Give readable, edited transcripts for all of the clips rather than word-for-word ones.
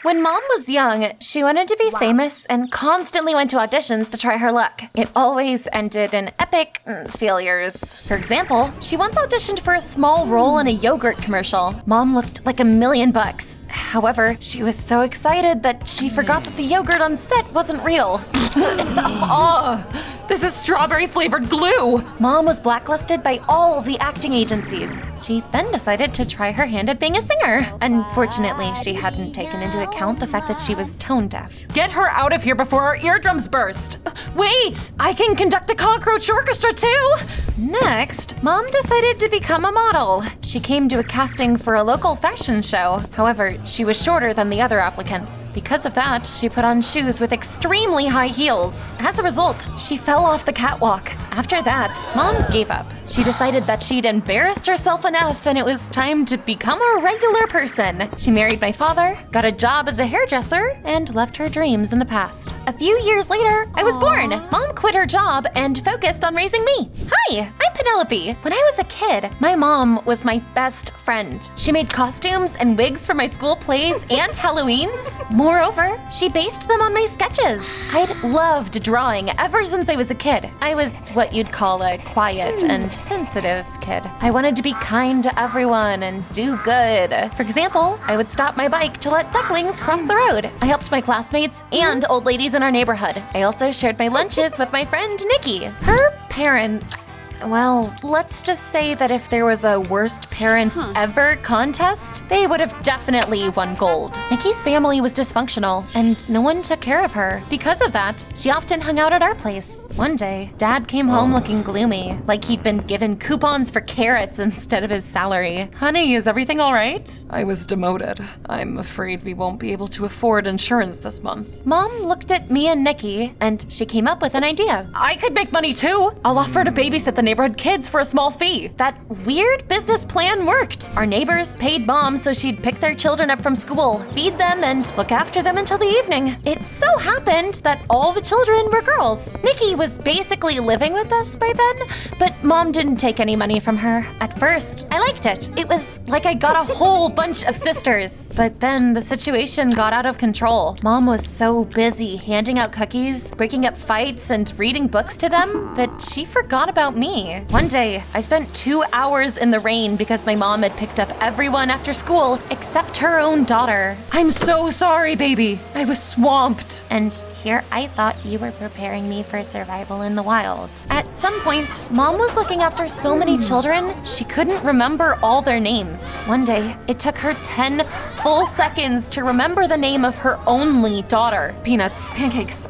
When Mom was young, she wanted to be famous and constantly went to auditions to try her luck. It always ended in epic failures. For example, she once auditioned for a small role in a yogurt commercial. Mom looked like $1,000,000. However, she was so excited that she forgot that the yogurt on set wasn't real. Oh, this is strawberry-flavored glue! Mom was blacklisted by all the acting agencies. She then decided to try her hand at being a singer. Unfortunately, she hadn't taken into account the fact that she was tone deaf. Get her out of here before our eardrums burst! Wait! I can conduct a cockroach orchestra too! Next, Mom decided to become a model. She came to a casting for a local fashion show. However, she was shorter than the other applicants. Because of that, she put on shoes with extremely high heels. As a result, she fell off the catwalk. After that, Mom gave up. She decided that she'd embarrassed herself enough and it was time to become a regular person. She married my father, got a job as a hairdresser, and left her dreams in the past. A few years later, I was born. Mom quit her job and focused on raising me. Hi, I'm Penelope. When I was a kid, my mom was my best friend. She made costumes and wigs for my school plays and Halloweens. Moreover, she based them on my sketches. I'd loved drawing ever since I was a kid. I was what you'd call a quiet and sensitive kid. I wanted to be kind to everyone and do good. For example, I would stop my bike to let ducklings cross the road. I helped my classmates and old ladies in our neighborhood. I also shared my lunches with my friend Nikki. Her parents, well, let's just say that if there was a worst parents ever contest, they would have definitely won gold. Nikki's family was dysfunctional, and no one took care of her. Because of that, she often hung out at our place. One day, Dad came home looking gloomy, like he'd been given coupons for carrots instead of his salary. Honey, is everything all right? I was demoted. I'm afraid we won't be able to afford insurance this month. Mom looked at me and Nikki, and she came up with an idea. I could make money too. I'll offer to babysit the neighborhood kids for a small fee. That weird business plan worked. Our neighbors paid Mom so she'd pick their children up from school, feed them, and look after them until the evening. It so happened that all the children were girls. Nikki was basically living with us by then, but Mom didn't take any money from her. At first, I liked it. It was like I got a whole bunch of sisters. But then the situation got out of control. Mom was so busy handing out cookies, breaking up fights, and reading books to them that she forgot about me. One day, I spent 2 hours in the rain because my mom had picked up everyone after school except her own daughter. I'm so sorry, baby. I was swamped. And here I thought you were preparing me for survival in the wild. At some point, Mom was looking after so many children, she couldn't remember all their names. One day, it took her 10 full seconds to remember the name of her only daughter. Peanuts, pancakes,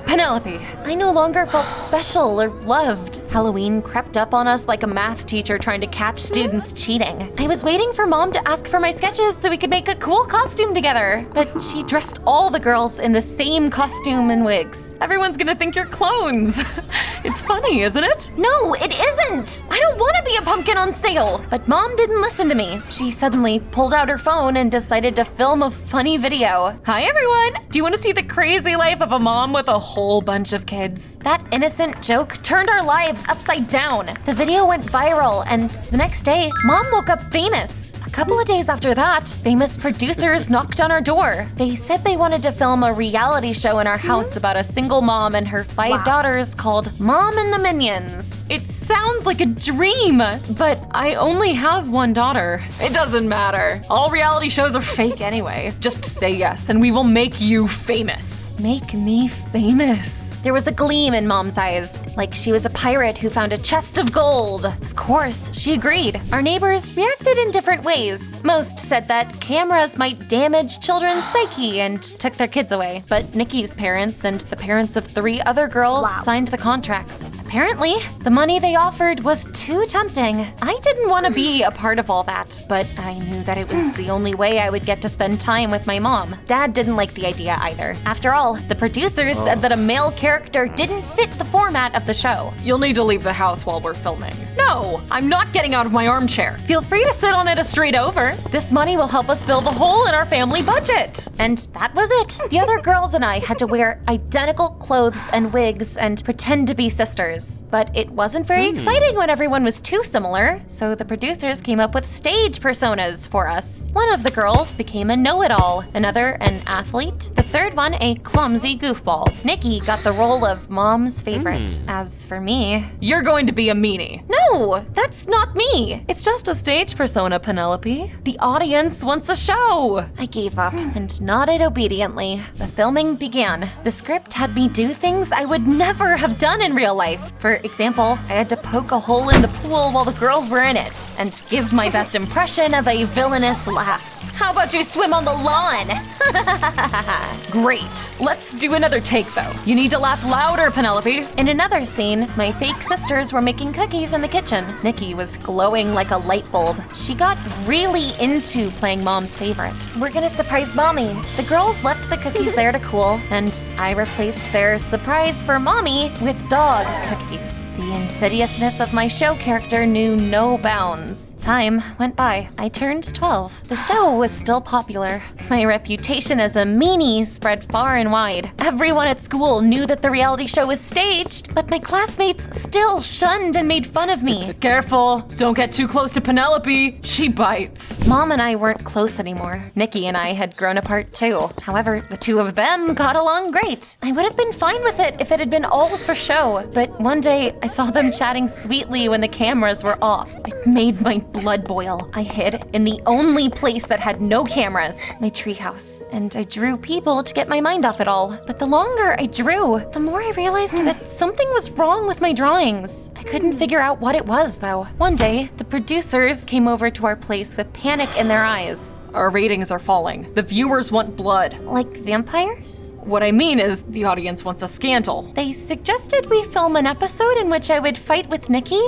Penelope. I no longer felt special or loved. Halloween crept up on us like a math teacher trying to catch students cheating. I was waiting for Mom to ask for my sketches so we could make a cool costume together, but she dressed all the girls in the same costume and wigs. Everyone's gonna think you're clones. It's funny, isn't it? No, it isn't! I don't want to be a pumpkin on sale! But Mom didn't listen to me. She suddenly pulled out her phone and decided to film a funny video. Hi everyone! Do you want to see the crazy life of a mom with a whole bunch of kids? That innocent joke turned our lives upside down. The video went viral, and the next day, Mom woke up famous. A couple of days after that, famous producers knocked on our door. They said they wanted to film a reality show in our house about a single mom and her 5 daughters called Mom and the Minions. It sounds like a dream, but I only have one daughter. It doesn't matter. All reality shows are fake anyway. Just say yes and we will make you famous. Make me famous. There was a gleam in Mom's eyes, like she was a pirate who found a chest of gold. Of course, she agreed. Our neighbors reacted in different ways. Most said that cameras might damage children's psyche and took their kids away. But Nikki's parents and the parents of 3 other girls signed the contracts. Apparently, the money they offered was too tempting. I didn't want to be a part of all that, but I knew that it was the only way I would get to spend time with my mom. Dad didn't like the idea either. After all, the producers said that a male character didn't fit the format of the show. You'll need to leave the house while we're filming. No, I'm not getting out of my armchair. Feel free to sit on it a straight over. This money will help us fill the hole in our family budget. And that was it. The other girls and I had to wear identical clothes and wigs and pretend to be sisters. characters. But it wasn't very exciting when everyone was too similar, so the producers came up with stage personas for us. One of the girls became a know-it-all, another an athlete, the third one a clumsy goofball. Nikki got the role of mom's favorite. As for me, You're going to be a meanie. no, that's not me. It's just a stage persona, Penelope. The audience wants a show. I gave up and nodded obediently. The filming began. The script had me do things I would never have done in real life. For example, I had to poke a hole in the pool while the girls were in it and give my best impression of a villainous laugh. How about you swim on the lawn? Great. Let's do another take, though. You need to laugh louder, Penelope. In another scene, my fake sisters were making cookies in the kitchen. Nikki was glowing like a light bulb. She got really into playing mom's favorite. We're gonna surprise mommy. The girls left the cookies there to cool, and I replaced their surprise for mommy with dog cookies. The insidiousness of my show character knew no bounds. Time went by. I turned 12. The show was still popular. My reputation as a meanie spread far and wide. Everyone at school knew that the reality show was staged, but my classmates still shunned and made fun of me. Careful. Don't get too close to Penelope. She bites. Mom and I weren't close anymore. Nikki and I had grown apart too. However, the two of them got along great. I would have been fine with it if it had been all for show, but one day I saw them chatting sweetly when the cameras were off. It made my blood boil. I hid in the only place that had no cameras, my treehouse, and I drew people to get my mind off it all. But the longer I drew, the more I realized that something was wrong with my drawings. I couldn't figure out what it was, though. One day, the producers came over to our place with panic in their eyes. Our ratings are falling. The viewers want blood. Like vampires? What I mean is, the audience wants a scandal. They suggested we film an episode in which I would fight with Nikki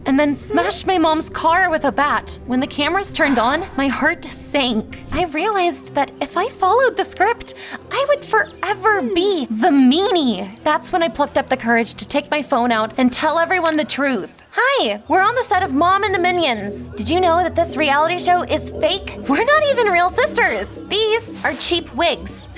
and then smash my mom's car with a bat. When the cameras turned on, my heart sank. I realized that if I followed the script, I would forever be the meanie. That's when I plucked up the courage to take my phone out and tell everyone the truth. Hi, we're on the set of Mom and the Minions. Did you know that this reality show is fake? We're not even real sisters. These are cheap wigs.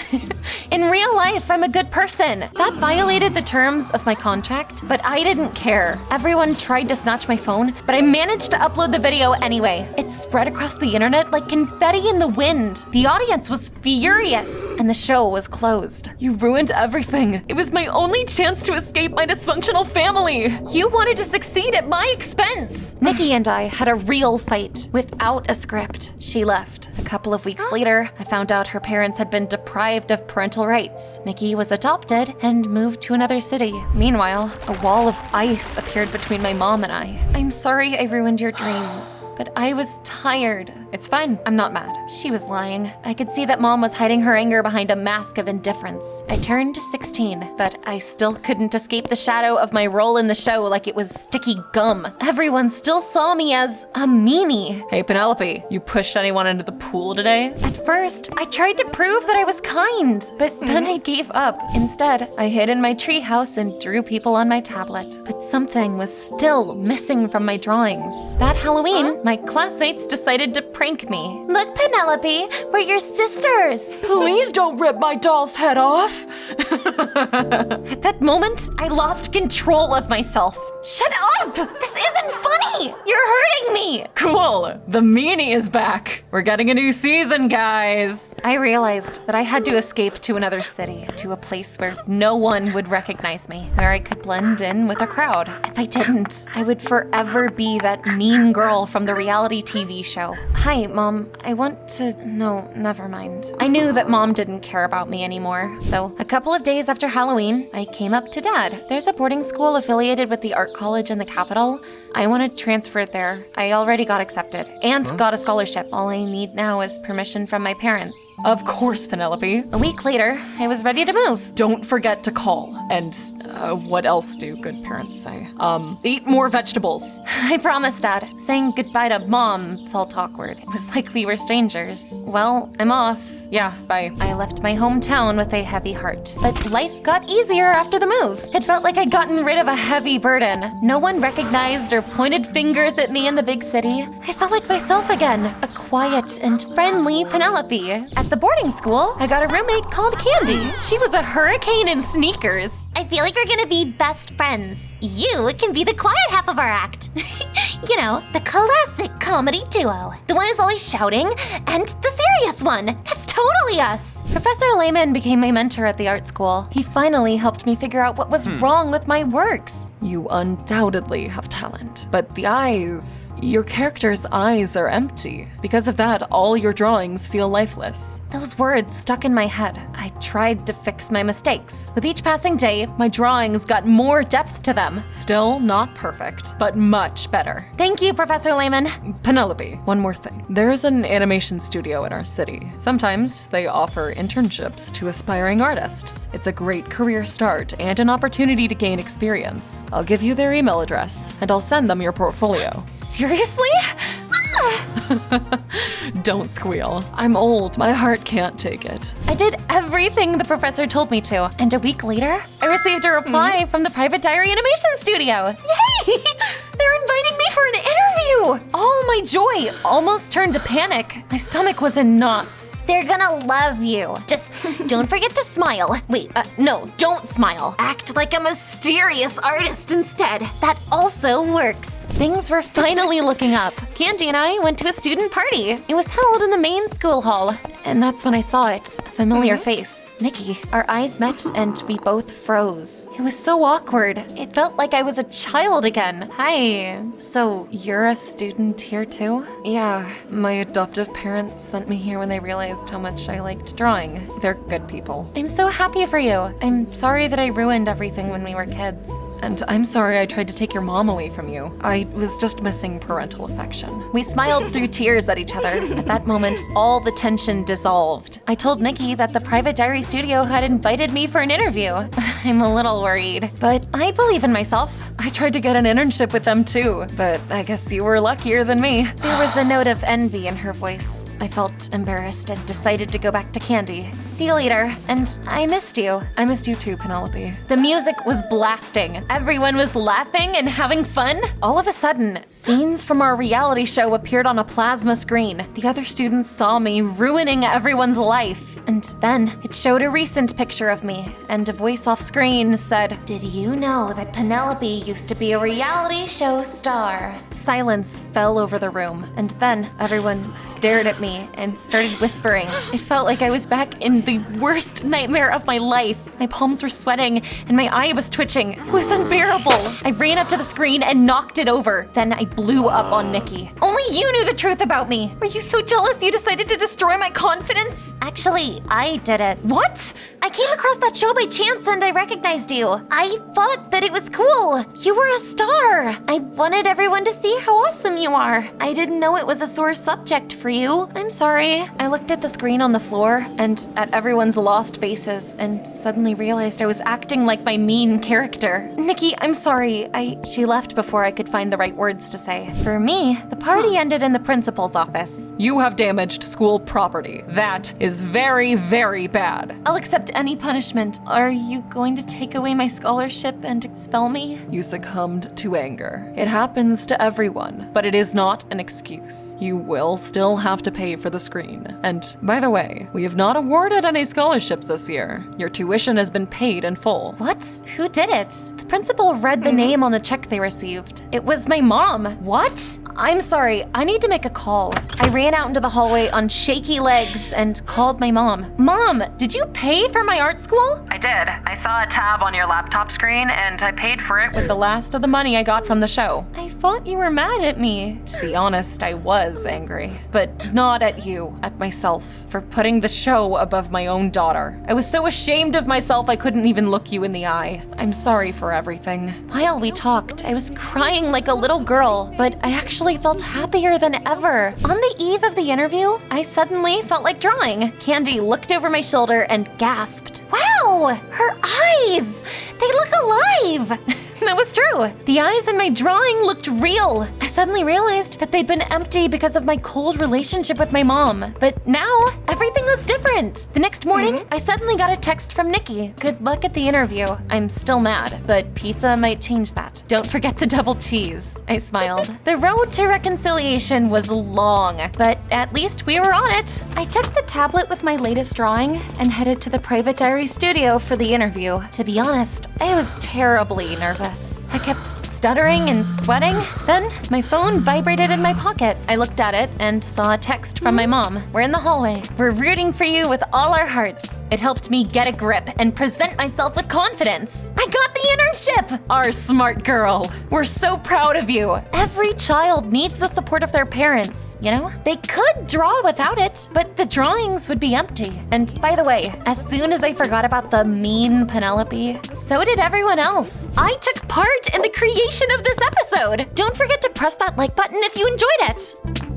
In real life, I'm a good person. That violated the terms of my contract, but I didn't care. Everyone tried to snatch my phone, but I managed to upload the video anyway. It spread across the internet like confetti in the wind. The audience was furious, and the show was closed. You ruined everything. It was my only chance to escape my dysfunctional family. You wanted to succeed at my expense. Nikki and I had a real fight without a script. She left. A couple of weeks later, I found out her parents had been deprived of parental rights. Nikki was adopted and moved to another city. Meanwhile, a wall of ice appeared between my mom and I. I'm sorry I ruined your dreams, but I was tired. It's fine. I'm not mad. She was lying. I could see that Mom was hiding her anger behind a mask of indifference. I turned 16, but I still couldn't escape the shadow of my role in the show like it was sticky gum. Everyone still saw me as a meanie. Hey, Penelope, you pushed anyone into the pool today? At first, I tried to prove that I was kind, but then I gave up. Instead, I hid in my treehouse and drew people on my tablet. But something was still missing from my drawings. That Halloween, my classmates decided to prank me. Look, Penelope, we're your sisters. Please don't rip my doll's head off. At that moment, I lost control of myself. Shut up! This isn't funny! You're hurting me! Cool. The meanie is back. We're getting a new season, guys. I realized that I had to escape to another city, to a place where no one would recognize me, where I could blend in with a crowd. If I didn't, I would forever be that mean girl from the reality TV show. Hi, Mom. I want to... No, never mind. I knew that Mom didn't care about me anymore, so a couple of days after Halloween, I came up to Dad. There's a boarding school affiliated with the art college in the capital. I want to transfer there. I already got accepted and got a scholarship. All I need now is permission from my parents. Of course, Penelope. A week later, I was ready to move. Don't forget to call. And what else do good parents say? Eat more vegetables. I promised, Dad. Saying goodbye to Mom felt awkward. It was like we were strangers. Well, I'm off. Yeah, bye. I left my hometown with a heavy heart. But life got easier after the move. It felt like I'd gotten rid of a heavy burden. No one recognized or pointed fingers at me in the big city. I felt like myself again, a quiet and friendly Penelope. At the boarding school, I got a roommate called Candy. She was a hurricane in sneakers. I feel like we're gonna be best friends. You can be the quiet half of our act. You know, the classic comedy duo. The one who's always shouting, and the serious one. That's totally us. Professor Lehman became my mentor at the art school. He finally helped me figure out what was wrong with my works. You undoubtedly have talent, but the eyes, your character's eyes are empty. Because of that, all your drawings feel lifeless. Those words stuck in my head. I tried to fix my mistakes. With each passing day, My drawings got more depth to them. Still not perfect, but much better. thank you, Professor Lehman. Penelope, one more thing. There's an animation studio in our city. Sometimes they offer internships to aspiring artists. It's a great career start and an opportunity to gain experience. I'll give you their email address, and I'll send them your portfolio. Seriously? Don't squeal. I'm old. My heart can't take it. I did everything the professor told me to, and a week later, I received a reply from the Private Diary Animation Studio. Yay! They're inviting me for an interview! All my joy almost turned to panic. My stomach was in knots. They're gonna love you. Just don't forget to smile. Wait, no, don't smile. Act like a mysterious artist instead. That also works. Things were finally looking up. Candy and I went to a student party. It was held in the main school hall. And that's when I saw it, a familiar face. Nikki. Our eyes met and we both froze. It was so awkward. It felt like I was a child again. Hi. So you're a student here too? Yeah, my adoptive parents sent me here when they realized how much I liked drawing. They're good people. I'm so happy for you. I'm sorry that I ruined everything when we were kids. And I'm sorry I tried to take your mom away from you. I was just missing parental affection. We smiled through tears at each other. At that moment, all the tension dissolved. I told Nikki that the Private Diary Studio had invited me for an interview. I'm a little worried, but I believe in myself. I tried to get an internship with them too, but I guess you were luckier than me. There was a note of envy in her voice. I felt embarrassed and decided to go back to Candy. See you later. And I missed you. I missed you too, Penelope. The music was blasting. Everyone was laughing and having fun. All of a sudden, scenes from our reality show appeared on a plasma screen. The other students saw me ruining everyone's life. And then it showed a recent picture of me, and a voice off screen said, Did you know that Penelope used to be a reality show star? Silence fell over the room, and then everyone stared at me and started whispering. It felt like I was back in the worst nightmare of my life. My palms were sweating, and my eye was twitching. It was unbearable. I ran up to the screen and knocked it over. Then I blew up on Nikki. Only you knew the truth about me. Were you so jealous you decided to destroy my confidence? Actually, I did it. What? I came across that show by chance and I recognized you. I thought that it was cool. You were a star. I wanted everyone to see how awesome you are. I didn't know it was a sore subject for you. I'm sorry. I looked at the screen on the floor and at everyone's lost faces and suddenly realized I was acting like my mean character. Nikki, I'm sorry. She left before I could find the right words to say. For me, the party ended in the principal's office. You have damaged school property. That is very, very bad. I'll accept any punishment. Are you going to take away my scholarship and expel me? You succumbed to anger. It happens to everyone, but it is not an excuse. You will still have to pay for the screen. And by the way, we have not awarded any scholarships this year. Your tuition has been paid in full. What? Who did it? The principal read the name on the check they received. It was my mom. What? I'm sorry, I need to make a call. I ran out into the hallway on shaky legs and called my mom. Mom, did you pay for my art school? I did. I saw a tab on your laptop screen and I paid for it with the last of the money I got from the show. I thought you were mad at me. To be honest, I was angry, but not at you, at myself, for putting the show above my own daughter. I was so ashamed of myself I couldn't even look you in the eye. I'm sorry for everything. While we talked, I was crying like a little girl, but I actually felt happier than ever. On the eve of the interview, I suddenly felt like drawing. Candy looked over my shoulder and gasped. Wow, her eyes! They look alive! That was true. The eyes in my drawing looked real. I suddenly realized that they'd been empty because of my cold relationship with my mom. But now, everything was different. The next morning, I suddenly got a text from Nikki. Good luck at the interview. I'm still mad, but pizza might change that. Don't forget the double cheese. I smiled. The road to reconciliation was long, but at least we were on it. I took the tablet with my latest drawing and headed to the Private Diary studio for the interview. To be honest, I was terribly nervous. nervous. I kept stuttering and sweating. Then my phone vibrated in my pocket. I looked at it and saw a text from my mom. We're in the hallway. We're rooting for you with all our hearts. It helped me get a grip and present myself with confidence. I got the internship! Our smart girl. We're so proud of you. Every child needs the support of their parents, you know? They could draw without it, but the drawings would be empty. And by the way, as soon as I forgot about the mean Penelope, so did everyone else. I took part in the creation of this episode. Don't forget to press that like button if you enjoyed it.